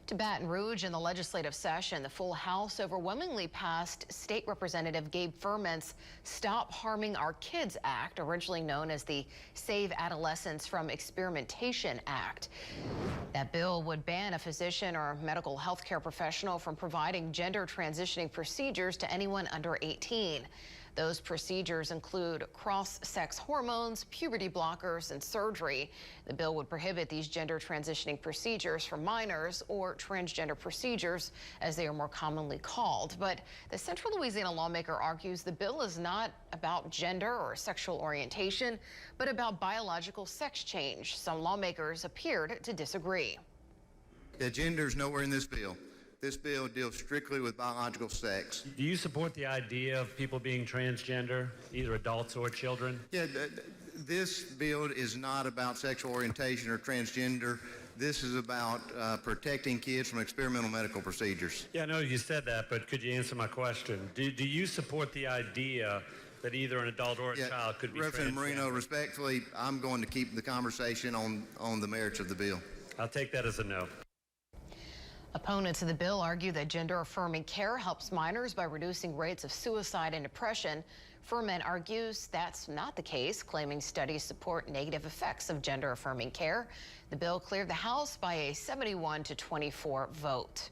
To Baton Rouge in the legislative session, the full House overwhelmingly passed State Representative Gabe Firment's Stop Harming Our Kids Act, originally known as the Save Adolescents from Experimentation Act. That bill would ban a physician or medical health care professional from providing gender transitioning procedures to anyone under 18. Those procedures include cross-sex hormones, puberty blockers, and surgery. The bill would prohibit these gender transitioning procedures for minors, or transgender procedures, as they are more commonly called. But the Central Louisiana lawmaker argues the bill is not about gender or sexual orientation, but about biological sex change. Some lawmakers appeared to disagree. Yeah, gender is nowhere in this bill. This bill deals strictly with biological sex. Do you support the idea of people being transgender, either adults or children? Yeah, this bill is not about sexual orientation or transgender. This is about protecting kids from experimental medical procedures. Yeah, I know you said that, but could you answer my question? Do you support the idea that either an adult or a child could be Representative transgender? Marino, respectfully, I'm going to keep the conversation on the merits of the bill. I'll take that as a no. Opponents of the bill argue that gender-affirming care helps minors by reducing rates of suicide and depression. Firment argues that's not the case, claiming studies support negative effects of gender-affirming care. The bill cleared the House by a 71-24 vote.